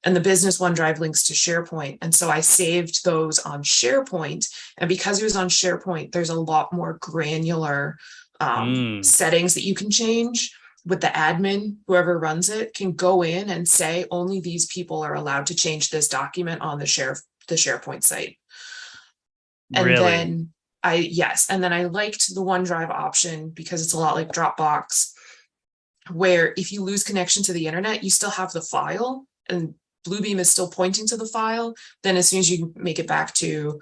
Speaker 3: And the business OneDrive links to SharePoint. And so I saved those on SharePoint. And because it was on SharePoint, there's a lot more granular settings that you can change with the admin. Whoever runs it can go in and say, only these people are allowed to change this document on the SharePoint site. And then and then I liked the OneDrive option because it's a lot like Dropbox, where if you lose connection to the internet, you still have the file, and Bluebeam is still pointing to the file. Then as soon as you make it back to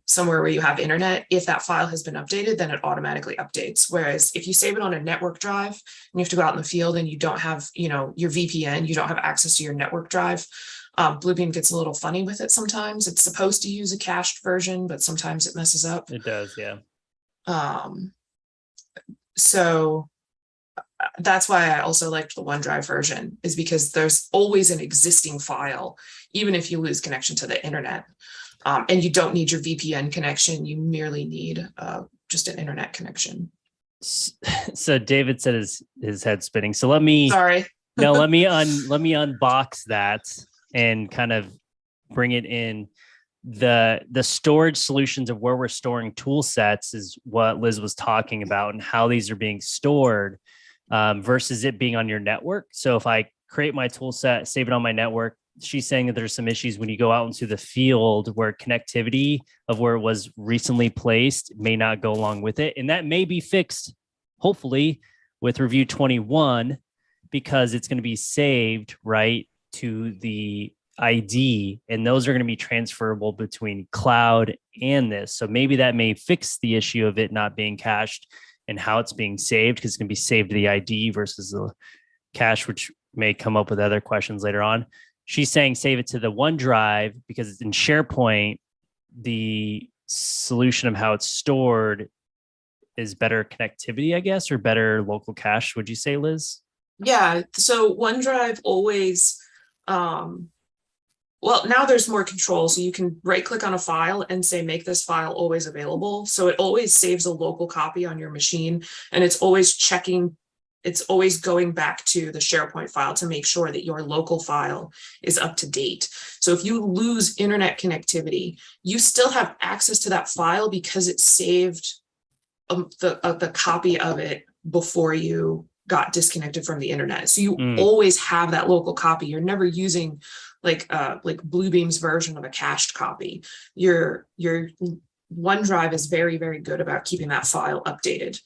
Speaker 3: somewhere where you have internet, if that file has been updated, then it automatically updates. Whereas if you save it on a network drive and you have to go out in the field and you don't have, your VPN, you don't have access to your network drive, Bluebeam gets a little funny with it sometimes. It's supposed to use a cached version, but sometimes it messes up.
Speaker 2: It does, yeah.
Speaker 3: So that's why I also liked the OneDrive version, is because there's always an existing file, even if you lose connection to the internet. And you don't need your VPN connection. You merely need just an internet connection.
Speaker 2: So David said his head spinning. So let me unbox that and kind of bring it in. The storage solutions of where we're storing tool sets is what Liz was talking about, and how these are being stored versus it being on your network. So if I create my tool set, save it on my network, she's saying that there's some issues when you go out into the field where connectivity of where it was recently placed may not go along with it. And that may be fixed, hopefully, with Revu 21, because it's going to be saved right to the ID, and those are going to be transferable between cloud and this. So maybe that may fix the issue of it not being cached and how it's being saved, because it's going to be saved to the ID versus the cache, which may come up with other questions later on. She's saying save it to the OneDrive because it's in SharePoint. The solution of how it's stored is better connectivity, I guess, or better local cache. Would you say, Liz?
Speaker 3: Yeah. So OneDrive always, now there's more control. So you can right click on a file and say, make this file always available. So it always saves a local copy on your machine, and it's always checking. It's always going back to the SharePoint file to make sure that your local file is up to date. So if you lose internet connectivity, you still have access to that file because it saved the copy of it before you got disconnected from the internet. So you always have that local copy. You're never using like Bluebeam's version of a cached copy. Your OneDrive is very, very good about keeping that file updated.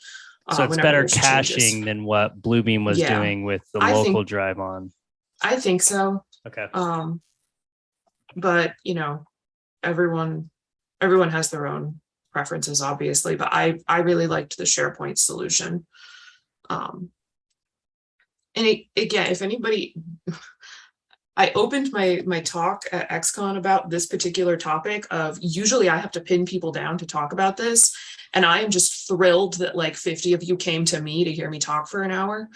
Speaker 2: So it's better caching than what Bluebeam was doing with the local drive on.
Speaker 3: I think so.
Speaker 2: Okay.
Speaker 3: But everyone has their own preferences, obviously, but I really liked the SharePoint solution. And again, if anybody, I opened my talk at XCon about this particular topic of usually I have to pin people down to talk about this. And I am just thrilled that like 50 of you came to me to hear me talk for an hour.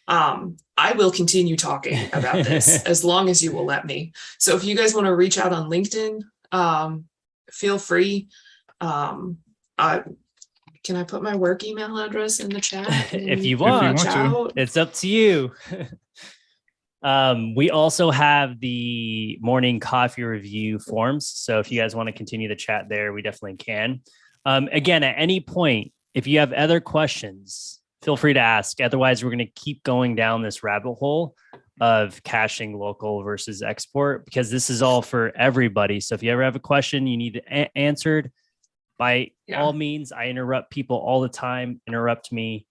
Speaker 3: I will continue talking about this as long as you will let me. So if you guys want to reach out on LinkedIn, feel free. Can I put my work email address in the chat?
Speaker 2: If you want to. It's up to you. We also have the morning coffee review forms. So if you guys want to continue the chat there, we definitely can. Again, at any point, if you have other questions, feel free to ask. Otherwise, we're going to keep going down this rabbit hole of caching local versus export, because this is all for everybody. So if you ever have a question you need answered, by all means, I interrupt people all the time. Interrupt me,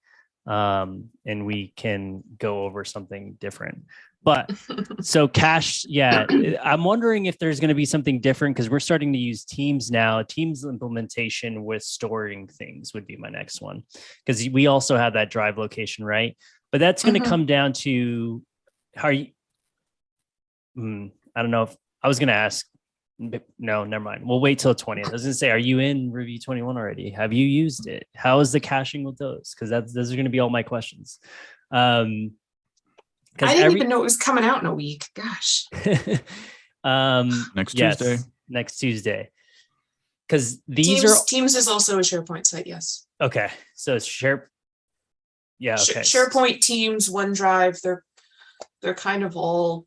Speaker 2: and we can go over something different. But so cache, I'm wondering if there's going to be something different, because we're starting to use Teams now. Teams implementation with storing things would be my next one, because we also have that drive location, right? But that's going to come down to how are you? I don't know if I was going to ask. No, never mind. We'll wait till the 20th. I was going to say, are you in Review 21 already? Have you used it? How is the caching with those? Because those are going to be all my questions.
Speaker 3: I didn't even know it was coming out in a week. Gosh.
Speaker 1: Next Tuesday.
Speaker 2: Next Tuesday. Because Teams
Speaker 3: is also a SharePoint site, yes.
Speaker 2: Okay. So it's okay.
Speaker 3: SharePoint, Teams, OneDrive, they're kind of all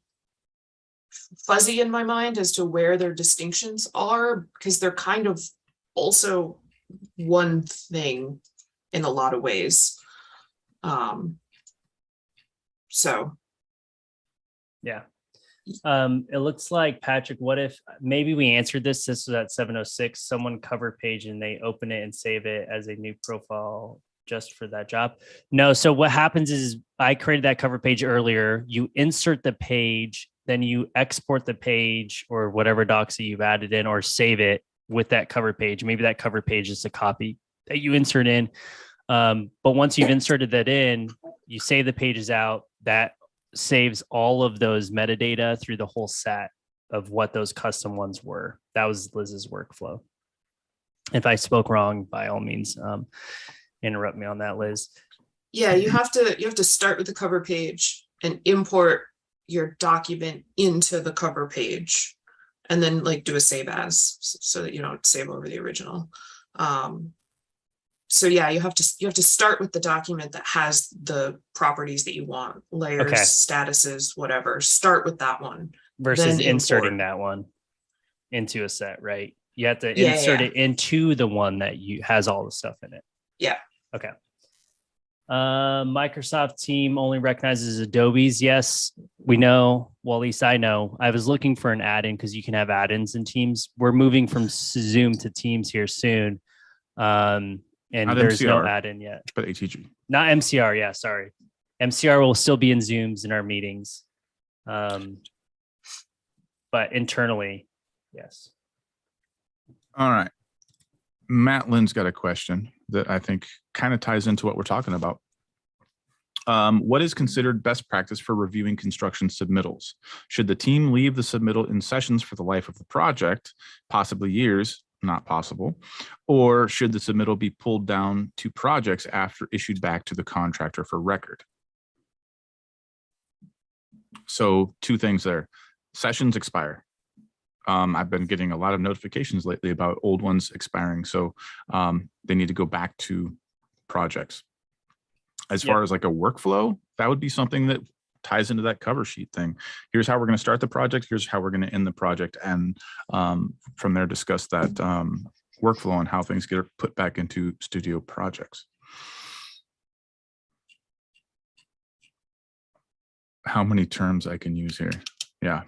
Speaker 3: fuzzy in my mind as to where their distinctions are, because they're kind of also one thing in a lot of ways. So
Speaker 2: it looks like, Patrick, what if maybe we answered this was at 7:06, someone cover page and they open it and save it as a new profile just for that job? No. So what happens is I created that cover page earlier. You insert the page, then you export the page or whatever docs that you've added in, or save it with that cover page. Maybe that cover page is a copy that you insert in. But once you've inserted that in, you save the pages out. That saves all of those metadata through the whole set of what those custom ones were. That was Liz's workflow. If I spoke wrong, by all means, interrupt me on that, Liz.
Speaker 3: Yeah, you have to start with the cover page and import your document into the cover page, and then like do a save as, so that you don't save over the original. So yeah, you have to start with the document that has the properties that you want, layers, statuses, whatever. Start with that one
Speaker 2: versus inserting that one into a set, right? You have to insert it into the one that has all the stuff in it.
Speaker 3: Yeah.
Speaker 2: Okay. Microsoft Team only recognizes Adobe's. Yes, we know. Well, at least I know. I was looking for an add-in because you can have add-ins in Teams. We're moving from Zoom to Teams here soon. And
Speaker 1: not
Speaker 2: there's
Speaker 1: MCR,
Speaker 2: no add-in yet.
Speaker 1: But ATG.
Speaker 2: Not MCR, yeah, sorry. MCR will still be in Zooms in our meetings. But internally, yes.
Speaker 1: All right. Matt Lynn's got a question that I think kind of ties into what we're talking about. What is considered best practice for reviewing construction submittals? Should the team leave the submittal in sessions for the life of the project, possibly years? Not possible. Or should the submittal be pulled down to projects after issued back to the contractor for record? So two things there. Sessions expire. I've been getting a lot of notifications lately about old ones expiring. So they need to go back to projects. As far as like a workflow, that would be something that ties into that cover sheet thing. Here's how we're going to start the project. Here's how we're going to end the project. And from there, discuss that workflow and how things get put back into studio projects. How many terms I can use here? Yeah.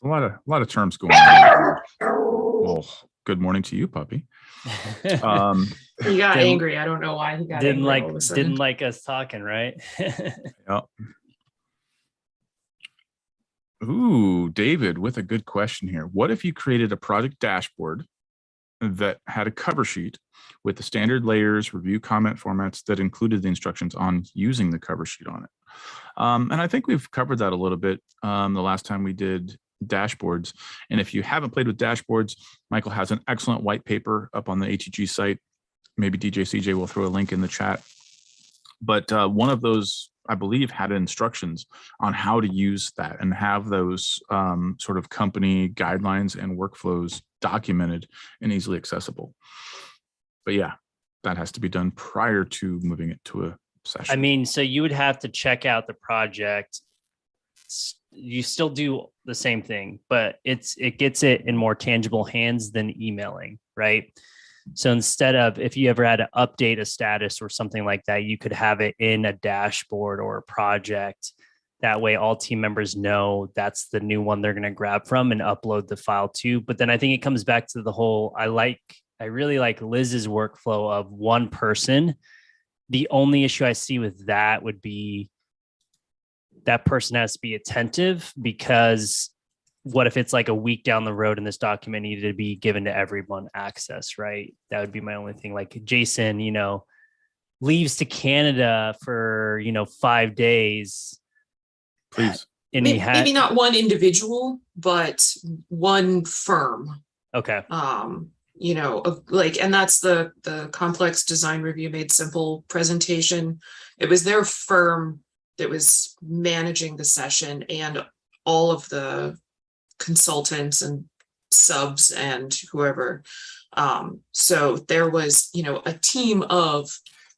Speaker 1: A lot of terms going on. Well, good morning to you, puppy.
Speaker 3: He got angry. I don't know why he got angry all of a sudden.
Speaker 2: Didn't like us talking, right?
Speaker 1: Yeah. Ooh, David, with a good question here. What if you created a project dashboard that had a cover sheet with the standard layers, review comment formats that included the instructions on using the cover sheet on it? And I think we've covered that a little bit the last time we did dashboards. And if you haven't played with dashboards, Michael has an excellent white paper up on the ATG site. Maybe DJ CJ will throw a link in the chat. But one of those, I believe, had instructions on how to use that and have those sort of company guidelines and workflows documented and easily accessible. But yeah, that has to be done prior to moving it to a session.
Speaker 2: I mean, so you would have to check out the project. You still do the same thing, but it gets it in more tangible hands than emailing, right? So instead of, if you ever had to update a status or something like that, you could have it in a dashboard or a project. That way all team members know that's the new one they're going to grab from and upload the file to. But then I think it comes back to the whole, I really like Liz's workflow of one person. The only issue I see with that would be that person has to be attentive, because what if it's like a week down the road and this document needed to be given to everyone access, right? That would be my only thing. Like Jason, leaves to Canada for, 5 days.
Speaker 1: Please.
Speaker 2: And
Speaker 3: maybe not one individual, but one firm.
Speaker 2: Okay.
Speaker 3: And that's the complex design review made simple presentation. It was their firm that was managing the session and all of the consultants and subs and whoever. So there was, a team of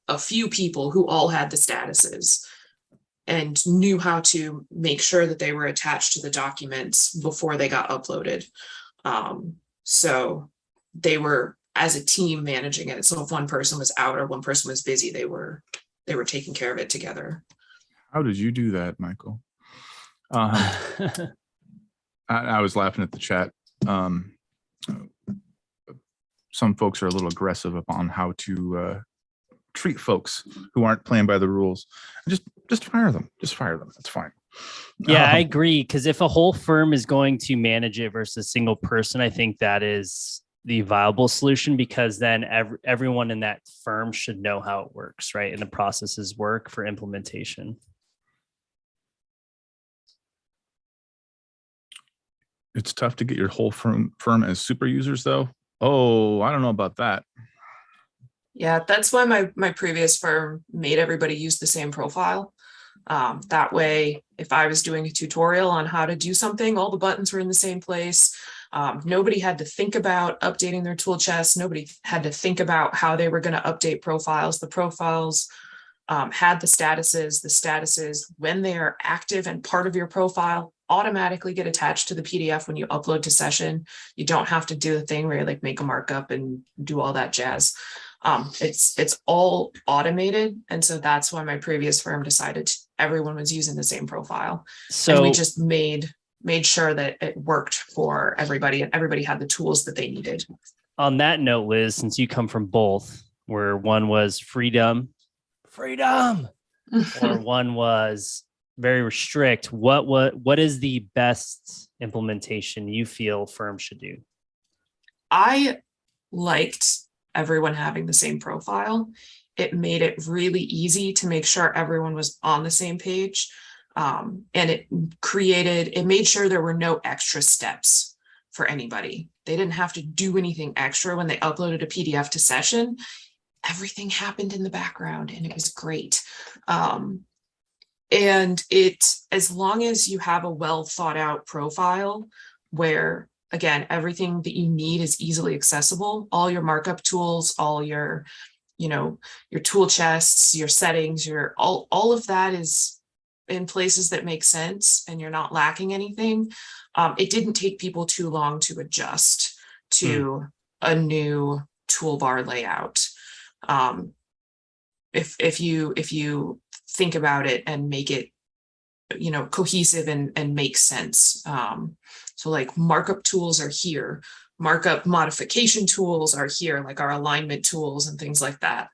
Speaker 3: a few people who all had the statuses and knew how to make sure that they were attached to the documents before they got uploaded. So they were, as a team, managing it. So if one person was out or one person was busy, they were taking care of it together.
Speaker 1: How did you do that, Michael? I was laughing at the chat. Some folks are a little aggressive upon how to treat folks who aren't playing by the rules. Just fire them. Just fire them. That's fine.
Speaker 2: Yeah, I agree. Because if a whole firm is going to manage it versus a single person, I think that is the viable solution, because then everyone in that firm should know how it works, right? And the processes work for implementation.
Speaker 1: It's tough to get your whole firm as super users, though. Oh, I don't know about that.
Speaker 3: Yeah, that's why my previous firm made everybody use the same profile. That way, if I was doing a tutorial on how to do something, all the buttons were in the same place. Nobody had to think about updating their tool chest. Nobody had to think about how they were going to update profiles. The profiles had the statuses. The statuses, when they are active and part of your profile, automatically get attached to the PDF when you upload to session. You don't have to do the thing where you make a markup and do all that jazz. It's all automated. And so that's why my previous firm decided everyone was using the same profile. So and we just made sure that it worked for everybody and everybody had the tools that they needed.
Speaker 2: On that note, Liz, since you come from both, where one was freedom, or one was very restrict, what is the best implementation you feel firms should do?
Speaker 3: I liked everyone having the same profile. It made it really easy to make sure everyone was on the same page. And it made sure there were no extra steps for anybody. They didn't have to do anything extra when they uploaded a PDF to session. Everything happened in the background and it was great. And as long as you have a well thought out profile where, again, everything that you need is easily accessible, all your markup tools, all your tool chests, your settings, all of that is in places that make sense and you're not lacking anything. It didn't take people too long to adjust to a new toolbar layout. If you think about it and make it cohesive and makes sense. So like markup tools are here, markup modification tools are here, like our alignment tools and things like that.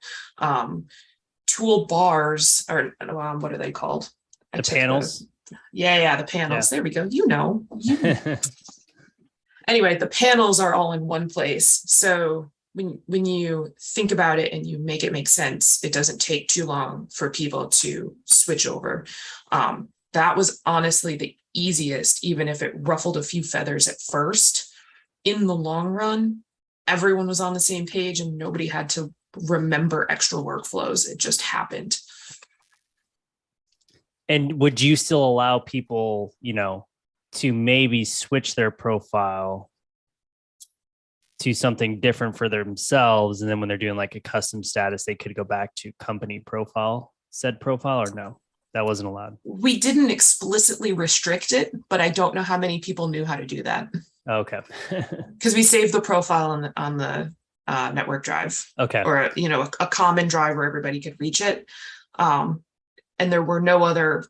Speaker 3: Tool bars are, what are they called?
Speaker 2: The panels.
Speaker 3: The panels. Yeah. There we go. Anyway, the panels are all in one place. So when you think about it and you make it make sense, it doesn't take too long for people to switch over. That was honestly the easiest, even if it ruffled a few feathers at first. In the long run, everyone was on the same page and nobody had to remember extra workflows. It just happened.
Speaker 2: And would you still allow people, to maybe switch their profile to something different for themselves? And then when they're doing like a custom status, they could go back to company profile, said profile, or no, that wasn't allowed?
Speaker 3: We didn't explicitly restrict it, but I don't know how many people knew how to do that.
Speaker 2: Okay.
Speaker 3: Because we saved the profile on the network drive.
Speaker 2: Okay.
Speaker 3: Or, a common drive where everybody could reach it. And there were no other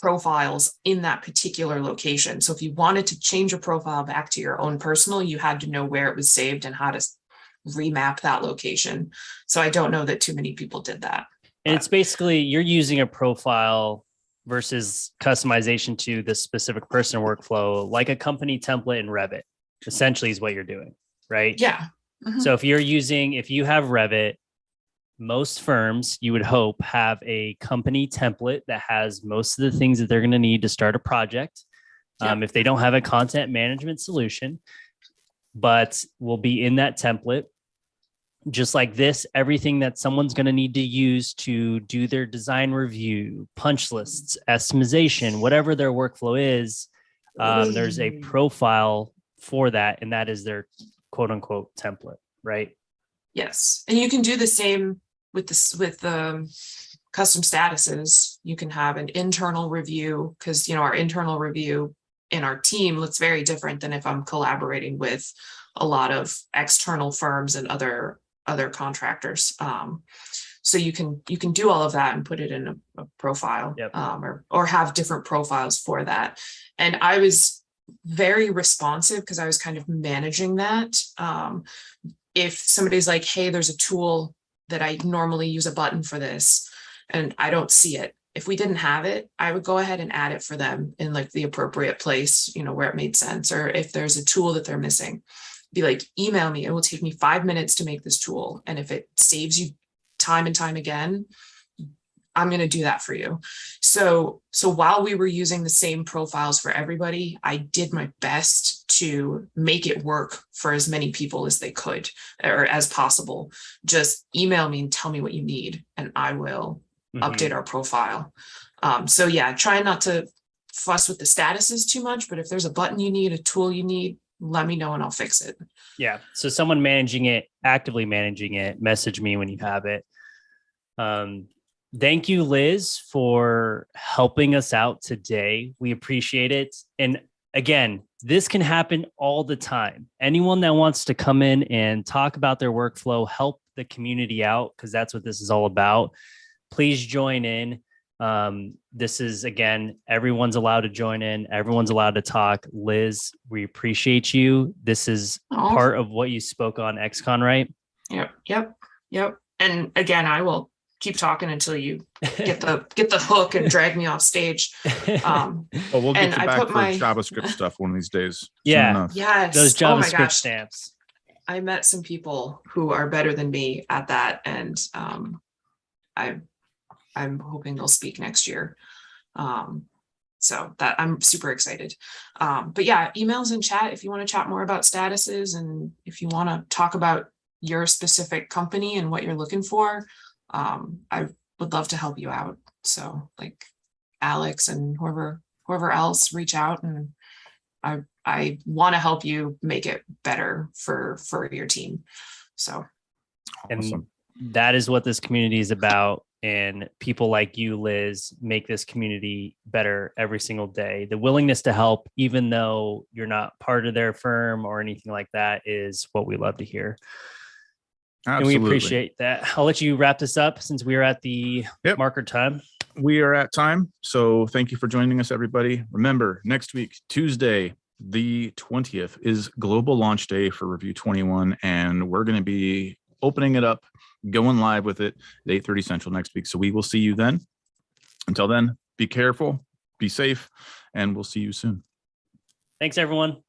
Speaker 3: profiles in that particular location. So if you wanted to change your profile back to your own personal, you had to know where it was saved and how to remap that location. So I don't know that too many people did that.
Speaker 2: And it's basically you're using a profile versus customization to the specific person workflow, like a company template in Revit, essentially is what you're doing, right?
Speaker 3: Yeah. Mm-hmm.
Speaker 2: So if you have Revit, most firms, you would hope, have a company template that has most of the things that they're going to need to start a project. Yep. If they don't have a content management solution, but will be in that template. Just like this, everything that someone's going to need to use to do their design review, punch lists, estimation, whatever their workflow is, there's a profile for that, and that is their quote unquote template, right?
Speaker 3: Yes, and you can do the same with custom statuses. You can have an internal review because our internal review in our team looks very different than if I'm collaborating with a lot of external firms and other contractors. So you can do all of that and put it in a profile.
Speaker 2: Yep.
Speaker 3: or have different profiles for that. And I was very responsive because I was kind of managing that. If somebody's like, hey, there's a tool that I normally use a button for this and I don't see it. If we didn't have it, I would go ahead and add it for them in like the appropriate place, where it made sense. Or if there's a tool that they're missing, be like, email me. It will take me 5 minutes to make this tool. And if it saves you time and time again, I'm going to do that for you. So while we were using the same profiles for everybody, I did my best to make it work for as many people as they could or as possible. Just email me and tell me what you need, and I will update our profile. So yeah, try not to fuss with the statuses too much, but if there's a button you need, a tool you need, let me know and I'll fix it.
Speaker 2: Yeah. So someone managing it, actively managing it, message me when you have it. Thank you, Liz, for helping us out today. We appreciate it. And again, this can happen all the time. Anyone that wants to come in and talk about their workflow, help the community out, because that's what this is all about. Please join in. This is, again, everyone's allowed to join in. Everyone's allowed to talk. Liz, we appreciate you. This is part of what you spoke on XCon, right?
Speaker 3: Yep. And again, I will keep talking until you get the hook and drag me off stage.
Speaker 1: Well, we'll get you back for JavaScript stuff one of these days.
Speaker 2: Yeah.
Speaker 3: Yes.
Speaker 2: Those JavaScript stamps.
Speaker 3: I met some people who are better than me at that. And I'm hoping they'll speak next year. So that I'm super excited. But yeah, emails and chat if you want to chat more about statuses and if you want to talk about your specific company and what you're looking for. I would love to help you out. So like Alex and whoever else, reach out, and I want to help you make it better for your team. So
Speaker 2: awesome. And that is what this community is about. And people like you, Liz, make this community better every single day. The willingness to help, even though you're not part of their firm or anything like that, is what we love to hear. Absolutely. And we appreciate that. I'll let you wrap this up since we are at the marker time.
Speaker 1: we are at time. So thank you for joining us, everybody. Remember, next week, Tuesday, the 20th, is Global Launch Day for Review 21. And we're going to be opening it up, going live with it at 8:30 Central next week. So we will see you then. Until then, be careful, be safe, and we'll see you soon.
Speaker 2: Thanks, everyone.